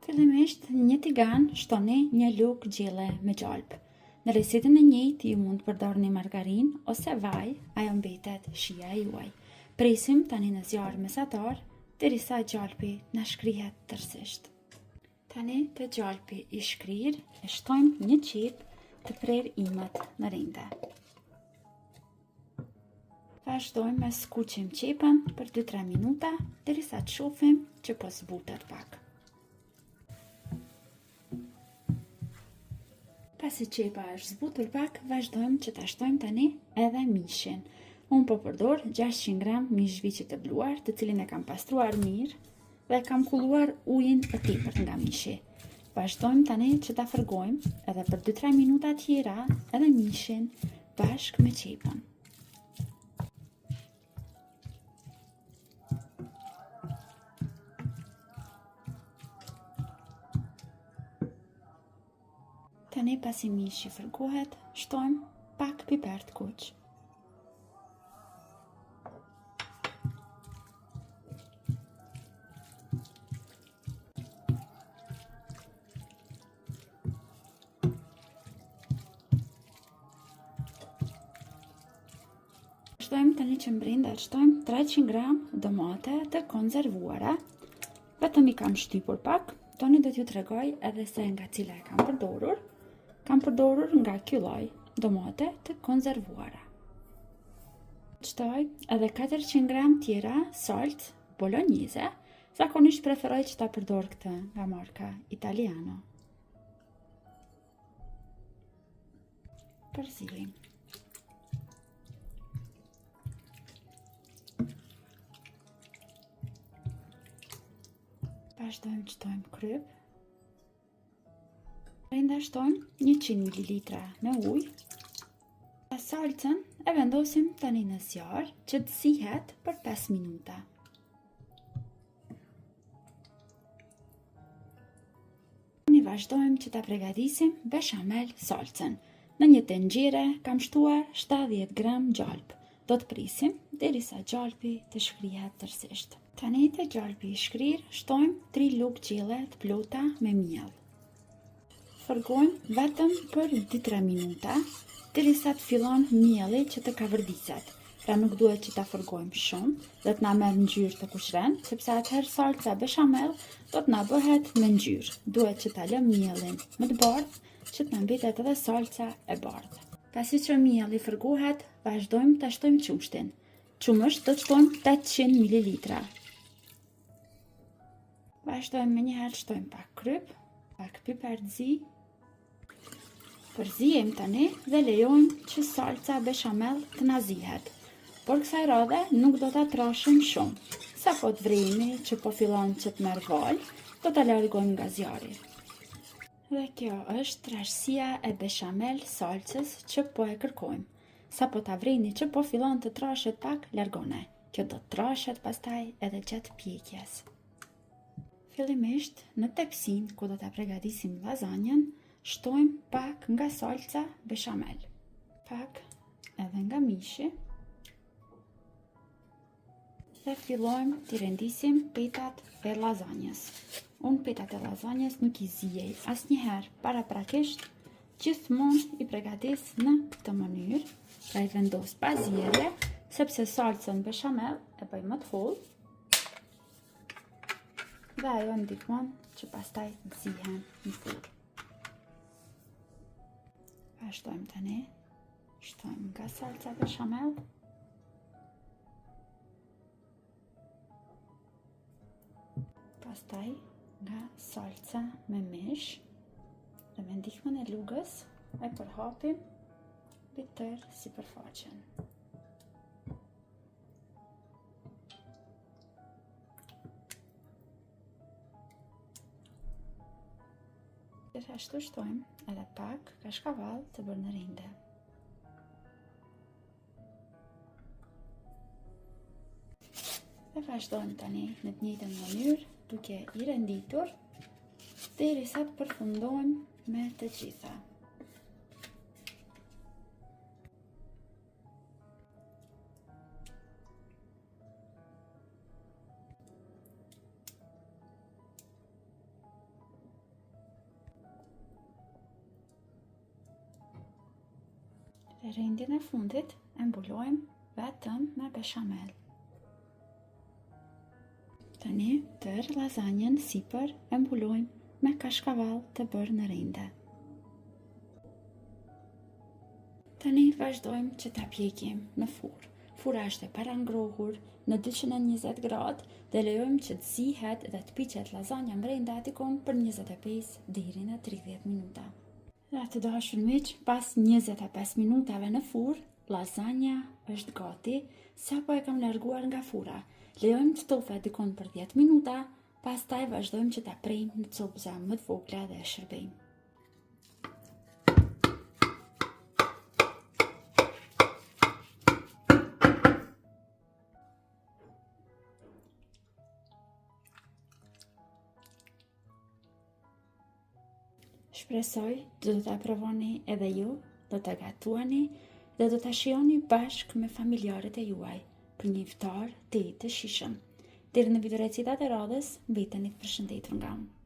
Fillimisht, në një tigan shtoni një lugë gjelle me gjalp. Në resetën e njëjtë ju mund të përdorni margarinë ose vaj, ajo mbetet shija e juaj. Presim tani në zjarr mesatar derisa gjalpi na shkrihet tërësisht. Tani të gjalpi i shkrir e shtojmë një qep të prerë imët në rinde. Vazhdojmë me skuqim qepën për 2-3 minuta derisa të shohim që po zbutet pak. Pasi qepa është zbutur pak, vazhdojmë që ta shtojmë tani edhe mishin. Unë po përdor 600 gram mish viçi të bluar, të cilin e kam pastruar mirë dhe kam kulluar ujin e tepërt nga mishi. Vazhdojmë tani që ta fërgojmë edhe për 2-3 minuta tjera edhe mishin bashkë me qepën. Tani pasi mishi fërgohet, shtojmë pak piper të kuq. Shtojmë tani që mbrenda shtojmë 300 gram domate të konzervuara. Vetëm i kam shtypur pak, tani do t'ju tregoj edhe se nga cila e kam përdorur. Kam përdorur nga ky lloj domate të konzervuara. Shtoj edhe 400 gram tjera salcë bolognese, zakonisht preferoj që ta përdor këtë nga marka Italiano. Përzilim. Vazhdojmë që shtojmë kryp. Brenda shtojmë 100 ml me ujë. Salcën e vendosim tani në zjarr që të zihet për 5 minuta. Ne vazhdojmë që ta përgatisim bechamel salcën. Në një tenxhere kam shtuar 70 gram gjalp. Do të prisim derisa gjalpi të shkrihet tërësisht. Tani te gjalpi i shkrir shtojmë 3 lugë gjelle të plota me miell. Fërgojmë vetëm për 2-3 minuta, derisa të fillon mielli që të kavërdiset. Pra nuk duhet që ta fërgojmë shumë, dhe të na merr ngjyrë të kuqren, sepse atëherë salca bechamel do të na bëhet me ngjyrë. Duhet që ta lëm miellin më të bardhë, që të na mbetet edhe salca e bardhë. Pasi që mielli fërgohet, vazhdojmë ta shtojmë qumshtin. Qumësht do të shtojmë 800 ml. Vazhdojmë me njëherë shtojmë pak kryp, pak piper të zi. Përzijem tani dhe lejojmë që salca bechamel të na zihet. Por kësaj radhe nuk do ta trashim shumë. Sa po të vrejmë që po fillon që të merr val, do ta largojmë nga zjarri. Dhe kjo është trashësia e bechamel salcës që po e kërkojmë. Sa po ta vrejni që po fillon të trashet pak, largone. Kjo do të trashet pastaj edhe gjatë pjekjes. Fillimisht në tepsin ku do ta përgatisim lazanjen, shtojmë pak nga salca bechamel, pak edhe nga mishi dhe fillojmë t'i rendisim petat e lazanjes. Unë petat e lazanjes nuk i zijej asnjëherë paraprakisht, gjithmonë i përgatis në këtë mënyrë, pra i vendos pa zierje, sepse salcën bechamel e bëj më të hollë dhe ajo ndihmon që pastaj të zihen në furrë. Vazhdojmë tani, shtojmë nga salca bechamel. Pastaj nga salca me mish dhe me ndihmën e lugës e përhapim mbi tërë sipërfaqen. Gjithashtu shtojmë edhe pak kashkavall të bërë në rinde. Dhe vazhdojmë tani në të njëjtën mënyrë, duke i renditur derisa të përfundojmë me të gjitha. Dhe rendin e fundit e mbulojmë vetëm me beshamel. Tani tër lazanjen sipër e mbulojmë me kashkavall të bërë në rende. Tani vazhdojmë që ta pjekim në furrë. Fura është e parangrohur në 220 gradë dhe lejojmë që të zihet dhe të piqet lazanja brenda atikon për 25 deri në 30 minuta. Dhe të dashur miq, pas 25 minutave në furrë, lazanja është gati, sapo e kam larguar nga fura. Lejojmë të tofet dikon për 10 minuta, pastaj vazhdojmë që ta prejmë në copëza më të vogla dhe e shërbejmë. Shpresoj do të provoni edhe ju, do të gatuani dhe do të shijoni bashkë me familjarët e juaj për një iftar të shijshëm. Deri në video recitat e radhës, mbeteni të përshëndetur nga unë.